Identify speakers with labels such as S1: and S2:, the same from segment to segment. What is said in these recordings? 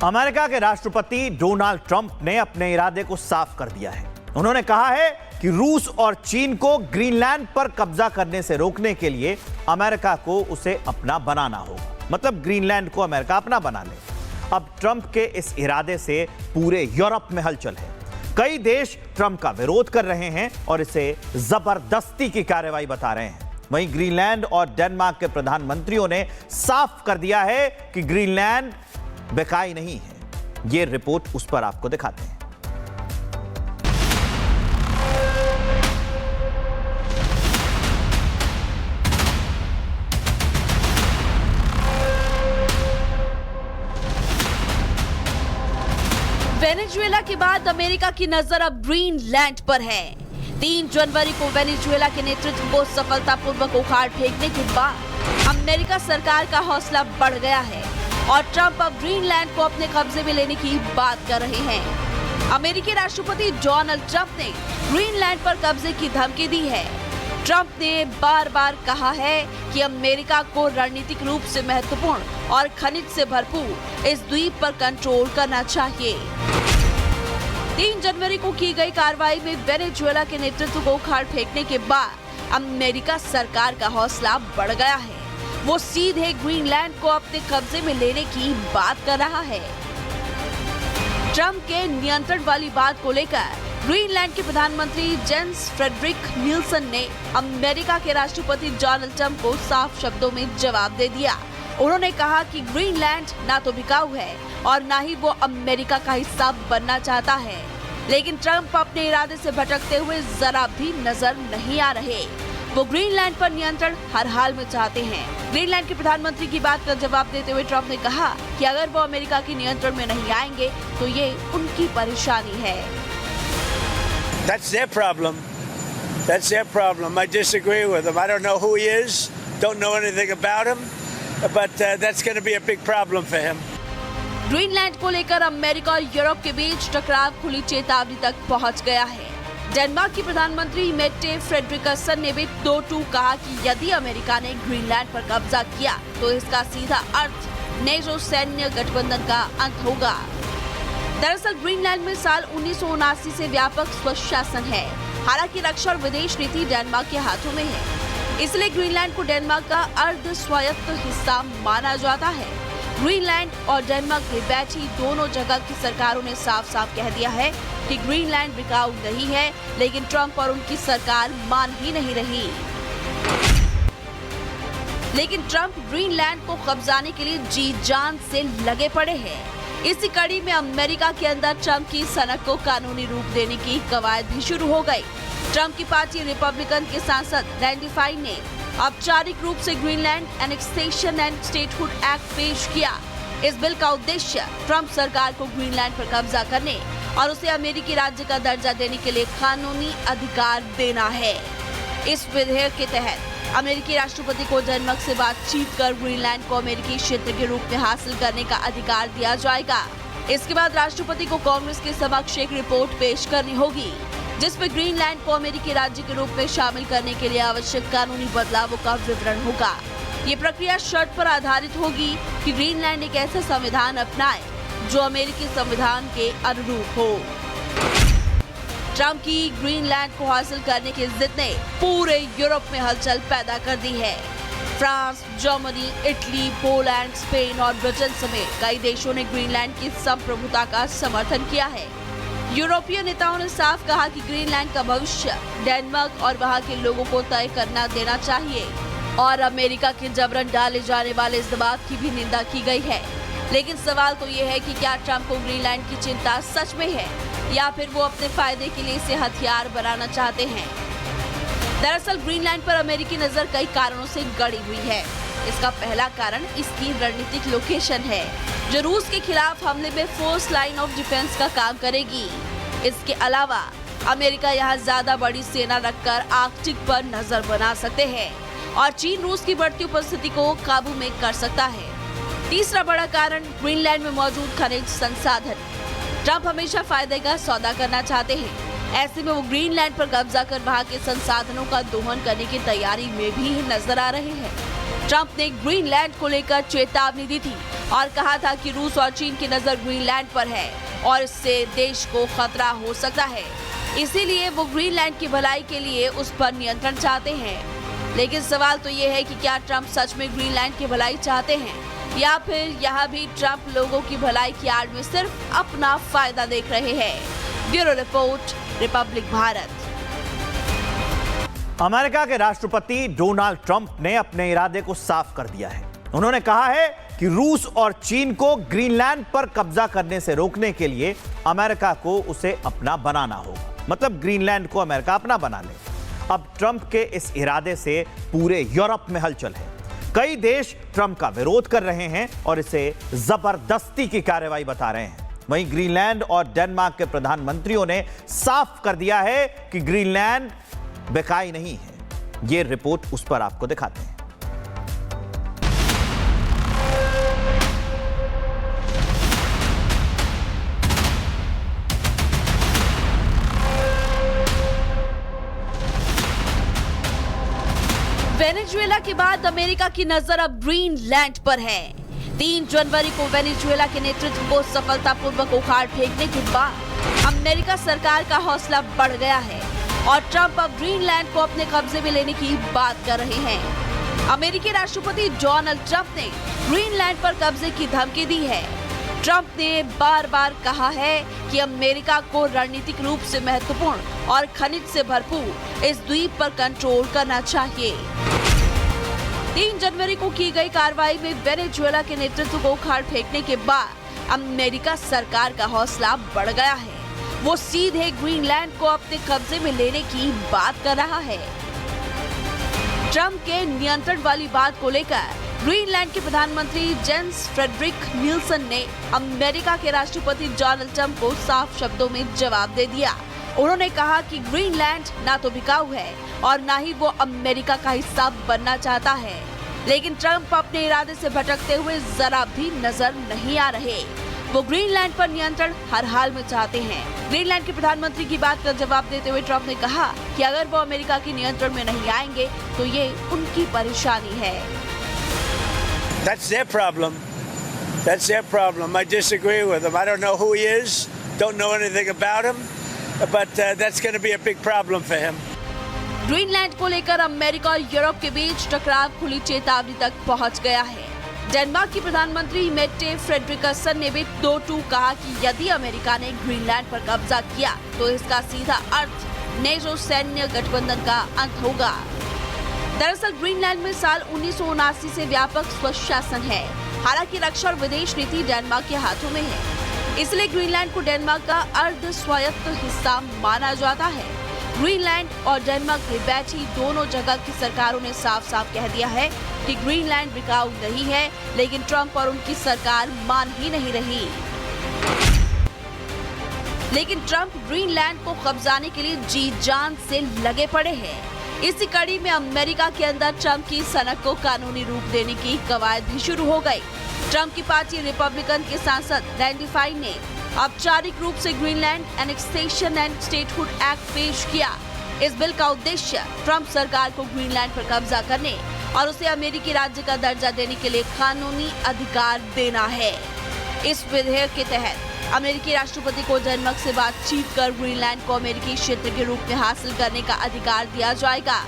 S1: America के राष्ट्रपति Donald Trump ने अपने इरादे को साफ कर दिया है। उन्होंने कहा है कि रूस और चीन को ग्रीनलैंड पर कब्जा करने से रोकने के लिए अमेरिका को उसे अपना बनाना होगा। मतलब ग्रीनलैंड को अमेरिका अपना बना ले। अब ट्रंप के इस इरादे से पूरे यूरोप में हलचल है। कई देश ट्रंप का विरोध कर रहे हैं और इसे जबरदस्ती की कार्रवाई बता रहे हैं। वहीं ग्रीनलैंड और डेनमार्क के प्रधानमंत्रियों ने साफ कर दिया है कि ग्रीनलैंड बेकाई नहीं है। यह रिपोर्ट उस पर आपको दिखाते हैं।
S2: वेनेजुएला के बाद अमेरिका की नजर अब ग्रीनलैंड पर है। 3 जनवरी को वेनेजुएला के नेतृत्व को सफलतापूर्वक उखाड़ फेंकने के बाद अमेरिका सरकार का हौसला बढ़ गया है और ट्रंप अब ग्रीनलैंड को अपने कब्जे में लेने की बात कर रहे हैं। अमेरिकी राष्ट्रपति डोनाल्ड ट्रंप ने ग्रीनलैंड पर कब्जे की धमकी दी है। ट्रंप ने बार बार कहा है कि अमेरिका को रणनीतिक रूप से महत्वपूर्ण और खनिज से भरपूर इस द्वीप पर कंट्रोल करना चाहिए। 3 जनवरी को की गई कार्रवाई में वेनेजुएला के नेतृत्व को उखाड़ फेंकने के बाद अमेरिका सरकार का हौसला बढ़ गया है। वो सीधे ग्रीनलैंड को अपने कब्जे में लेने की बात कर रहा है। ट्रंप के नियंत्रण वाली बात को लेकर ग्रीनलैंड के प्रधानमंत्री जेन्स फ्रेडरिक निल्सन ने अमेरिका के राष्ट्रपति डोनाल्ड ट्रंप को साफ शब्दों में जवाब दे दिया। उन्होंने कहा कि ग्रीनलैंड ना तो बिकाऊ है और ना ही वो अमेरिका का हिस्सा बनना चाहता है। लेकिन ट्रंप अपने इरादे से भटकते हुए जरा भी नजर नहीं आ रहे। वो ग्रीनलैंड पर नियंत्रण हर हाल में चाहते हैं। ग्रीनलैंड के प्रधानमंत्री की बात का जवाब देते हुए ट्रंप ने कहा कि अगर वो अमेरिका के नियंत्रण में नहीं आएंगे तो ये उनकी परेशानी है।
S3: That's their problem. That's their problem. I disagree with them. I don't know who he is. Don't know anything about him. But that's going to be a big problem for him.
S2: Greenland को लेकर America और Europe के बीच टकराव खुली चेतावनी तक पहुंच गया है। डेनमार्क की प्रधानमंत्री मेट्टे फ्रेडरिकसन ने भी दो टूक कहा कि यदि अमेरिका ने ग्रीनलैंड पर कब्जा किया तो इसका सीधा अर्थ नेटो सैन्य गठबंधन का अंत होगा। दरअसल ग्रीनलैंड में साल 1979 से व्यापक स्वशासन है। हालांकि रक्षा और विदेश नीति डेनमार्क के हाथों में है, इसलिए ग्रीनलैंड को डेनमार्क का अर्ध स्वायत्त हिस्सा माना जाता है। ग्रीनलैंड और डेनमार्क में बैठी दोनों जगह की सरकारों ने साफ साफ कह दिया है कि ग्रीनलैंड बिकाऊ नहीं है, लेकिन ट्रंप और उनकी सरकार मान ही नहीं रही। लेकिन ट्रंप ग्रीनलैंड को कब्जाने के लिए जी जान से लगे पड़े हैं। इसी कड़ी में अमेरिका के अंदर ट्रंप की सनक को कानूनी रूप देने की कवायद भी शुरू हो गई। ट्रंप की पार्टी रिपब्लिकन के सांसद रैंडी फाइन ने औपचारिक रूप से Greenland annexation and statehood act पेश किया। इस बिल का उद्देश्य ट्रंप सरकार को ग्रीनलैंड पर कब्जा करने और उसे अमेरिकी राज्य का दर्जा देने के लिए कानूनी अधिकार देना है। इस विधेयक के तहत अमेरिकी राष्ट्रपति को डेनमार्क से बातचीत कर ग्रीनलैंड को अमेरिकी क्षेत्र के रूप में हासिल करने का अधिकार दिया जाएगा। इसके बाद राष्ट्रपति को कांग्रेस के समक्ष एक रिपोर्ट पेश करनी होगी, जिसमें ग्रीनलैंड को अमेरिकी राज्य के रूप में शामिल करने के लिए आवश्यक कानूनी बदलावों का विवरण होगा। ये प्रक्रिया शर्त पर आधारित होगी कि ग्रीनलैंड एक ऐसा संविधान अपनाए जो अमेरिकी संविधान के अनुरूप हो। ट्रंप की ग्रीनलैंड को हासिल करने की जिद ने पूरे यूरोप में हलचल पैदा कर दी है। France, Germany, Italy, Poland, Spain और ब्रिटेन समेत कई देशों ने ग्रीनलैंड की संप्रभुता का समर्थन किया है। यूरोपीय नेताओं ने साफ कहा कि ग्रीनलैंड का भविष्य डेनमार्क और वहां के लोगों को तय करना देना चाहिए और अमेरिका के जबरन डाले जाने वाले इस दबाव की भी निंदा की गई है। लेकिन सवाल तो ये है कि क्या ट्रंप को ग्रीनलैंड की चिंता सच में है या फिर वो अपने फायदे के लिए इसे हथियार बनाना चाहते हैं। दरअसल ग्रीनलैंड पर अमेरिकी नजर कई कारणों से गड़ी हुई है। इसका पहला कारण इसकी रणनीतिक लोकेशन है, जो रूस के खिलाफ हमले में फोर्स लाइन ऑफ डिफेंस का काम करेगी। इसके अलावा अमेरिका यहाँ ज्यादा बड़ी सेना रखकर आर्कटिक पर नजर बना सकते हैं और चीन रूस की बढ़ती उपस्थिति को काबू में कर सकता है। तीसरा बड़ा कारण ग्रीनलैंड में मौजूद खनिज संसाधन। ट्रंप हमेशा फायदे का सौदा करना चाहते हैं। ऐसे में वो ग्रीनलैंड पर कब्जा कर वहां के संसाधनों का दोहन करने की तैयारी में भी नजर आ रहे हैं। ट्रंप ने ग्रीनलैंड को लेकर चेतावनी दी थी और कहा था कि रूस और चीन की नजर ग्रीनलैंड पर है और इससे देश को खतरा हो सकता है, इसीलिए वो ग्रीनलैंड की भलाई के लिए उस पर नियंत्रण चाहते हैं। लेकिन सवाल तो ये है कि क्या ट्रंप सच में ग्रीनलैंड की भलाई चाहते हैं या फिर यहाँ भी ट्रंप लोगों की भलाई की आड़ में सिर्फ अपना फायदा देख रहे हैं। Bureau report, Republic Bharat.
S1: America के राष्ट्रपति डोनाल्ड ट्रंप ने अपने इरादे को साफ कर दिया है। उन्होंने कहा है कि रूस और चीन को ग्रीनलैंड पर कब्जा करने से रोकने के लिए अमेरिका को उसे अपना बनाना होगा, मतलब ग्रीनलैंड को अमेरिका अपना बना ले। अब ट्रंप के इस इरादे से पूरे यूरोप में हलचल है। कई देश ट्रंप का विरोध कर रहे हैं और इसे जबरदस्ती की कार्रवाई बता रहे हैं। वहीं ग्रीनलैंड और डेनमार्क के प्रधानमंत्रियों ने साफ कर दिया है कि ग्रीनलैंड बेकाई नहीं है। यह रिपोर्ट उस पर आपको दिखाते हैं।
S2: वेनेजुएला के बाद अमेरिका की नजर अब ग्रीनलैंड पर है। 3 जनवरी को वेनेजुएला के नेतृत्व को सफलतापूर्वक उखाड़ फेंकने के बाद अमेरिका सरकार का हौसला बढ़ गया है और ट्रंप अब ग्रीनलैंड को अपने कब्जे में लेने की बात कर रहे हैं। अमेरिकी राष्ट्रपति डोनाल्ड ट्रंप ने ग्रीनलैंड पर कब्जे की धमकी दी है। ट्रंप ने बार बार कहा है कि अमेरिका को रणनीतिक रूप से महत्वपूर्ण और खनिज से भरपूर इस द्वीप पर कंट्रोल करना चाहिए। 3 जनवरी को की गई कार्रवाई में वेनेजुएला के नेतृत्व को उखाड़ फेंकने के बाद अमेरिका सरकार का हौसला बढ़ गया है। वो सीधे ग्रीनलैंड को अपने कब्जे में लेने की बात कर रहा है। ट्रंप के नियंत्रण वाली बात को लेकर ग्रीनलैंड के प्रधानमंत्री जेन्स फ्रेडरिक निल्सन ने अमेरिका के राष्ट्रपति डोनाल्ड ट्रंप को साफ शब्दों में जवाब दे दिया। उन्होंने कहा कि ग्रीनलैंड ना तो बिकाऊ है और ना ही वो अमेरिका का हिस्सा बनना चाहता है। लेकिन ट्रंप अपने इरादे से भटकते हुए जरा भी नजर नहीं आ रहे। वो ग्रीनलैंड पर नियंत्रण हर हाल में चाहते हैं। ग्रीनलैंड के प्रधानमंत्री की बात का जवाब देते हुए ट्रंप ने कहा कि अगर वो अमेरिका के नियंत्रण में नहीं आएंगे तो ये उनकी परेशानी है।
S3: That's their problem. That's their problem. I disagree with him. I don't know who he is. Don't know anything about him. But that's going to be a big problem for him.
S2: Greenland को लेकर America और Europe के बीच टकराव खुली चेतावनी तक पहुंच गया है। डेनमार्क की प्रधानमंत्री मेट्टे फ्रेडरिकसन ने भी 2-2 कहा कि यदि अमेरिका ने ग्रीनलैंड पर कब्जा किया तो इसका सीधा अर्थ नेटो सैन्य गठबंधन का अंत होगा। दरअसल ग्रीनलैंड में साल 1979 से व्यापक स्वशासन है। हालांकि रक्षा और विदेश नीति डेनमार्क के हाथों में है, इसलिए ग्रीनलैंड को डेनमार्क का अर्ध स्वायत्त हिस्सा माना जाता है। ग्रीनलैंड और डेनमार्क में बैठी दोनों जगह की सरकारों ने साफ साफ कह दिया है कि ग्रीनलैंड बिकाऊ नहीं है, लेकिन ट्रंप और उनकी सरकार मान ही नहीं रही। लेकिन ट्रंप ग्रीनलैंड को कब्जाने के लिए जी जान से लगे पड़े हैं। इसी कड़ी में अमेरिका के अंदर ट्रंप की सनक को कानूनी रूप देने की कवायद भी शुरू हो गई। ट्रंप की पार्टी रिपब्लिकन के सांसद रैंडी फाइन ने औपचारिक रूप से Greenland annexation and statehood act पेश किया। इस बिल का उद्देश्य ट्रंप सरकार को ग्रीनलैंड पर कब्जा करने और उसे अमेरिकी राज्य का दर्जा देने के लिए कानूनी अधिकार देना है। इस विधेयक के तहत अमेरिकी राष्ट्रपति को डेनमार्क से बातचीत कर ग्रीनलैंड को अमेरिकी क्षेत्र के रूप में हासिल करने का अधिकार दिया जाएगा।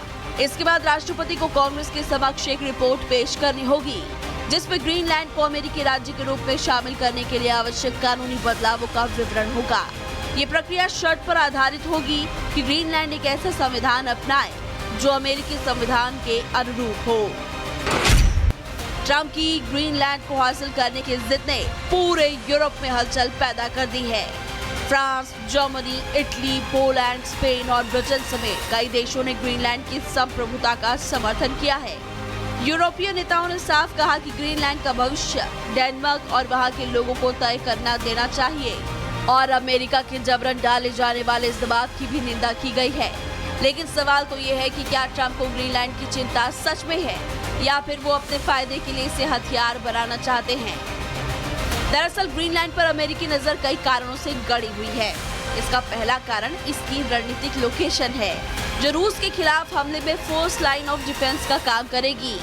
S2: इसके बाद राष्ट्रपति को कांग्रेस के समक्ष एक रिपोर्ट पेश करनी होगी, जिसमें ग्रीनलैंड को अमेरिकी राज्य के रूप में शामिल करने के लिए आवश्यक कानूनी बदलावों का विवरण होगा। ये प्रक्रिया शर्त पर आधारित होगी कि ग्रीनलैंड एक ऐसा संविधान अपनाए जो अमेरिकी संविधान के अनुरूप हो। ट्रंप की ग्रीनलैंड को हासिल करने की जिद ने पूरे यूरोप में हलचल पैदा कर दी है। France, Germany, Italy, Poland, Spain और ब्रिटेन समेत कई देशों ने ग्रीनलैंड की संप्रभुता का समर्थन किया है। यूरोपीय नेताओं ने साफ कहा कि ग्रीनलैंड का भविष्य डेनमार्क और वहां के लोगों को तय करना देना चाहिए और अमेरिका के जबरन डाले जाने वाले इस दबाव की भी निंदा की गई है। लेकिन सवाल तो ये है कि क्या ट्रंप को ग्रीनलैंड की चिंता सच में है या फिर वो अपने फायदे के लिए इसे हथियार बनाना चाहते हैं। दरअसल ग्रीनलैंड पर अमेरिकी नजर कई कारणों से गड़ी हुई है। इसका पहला कारण इसकी रणनीतिक लोकेशन है, जो रूस के खिलाफ हमले में फोर्स लाइन ऑफ डिफेंस का काम करेगी।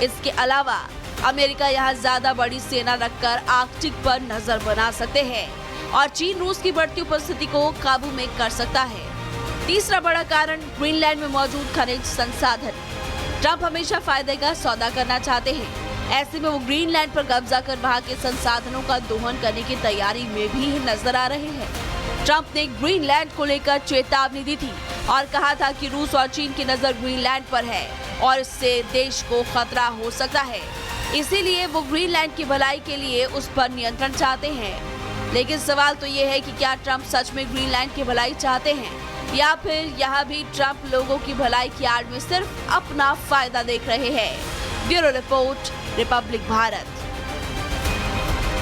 S2: इसके अलावा अमेरिका यहाँ ज्यादा बड़ी सेना रखकर आर्कटिक पर नजर बना सकते हैं और चीन रूस की बढ़ती उपस्थिति को काबू में कर सकता है। तीसरा बड़ा कारण ग्रीनलैंड में मौजूद खनिज संसाधन। ट्रंप हमेशा फायदे का सौदा करना चाहते हैं। ऐसे में वो ग्रीनलैंड पर कब्जा कर वहां के संसाधनों का दोहन करने की तैयारी में भी नजर आ रहे हैं। ट्रंप ने ग्रीनलैंड को लेकर चेतावनी दी थी और कहा था कि रूस और चीन की नजर ग्रीनलैंड पर है और इससे देश को खतरा हो सकता है। इसीलिए वो ग्रीनलैंड की भलाई के लिए उस पर नियंत्रण चाहते हैं। लेकिन सवाल तो ये है कि क्या ट्रंप सच में ग्रीनलैंड की भलाई चाहते हैं या फिर यहाँ भी ट्रंप लोगों की भलाई की आड़ में सिर्फ अपना फायदा देख रहे हैं। Bureau report, Republic Bharat.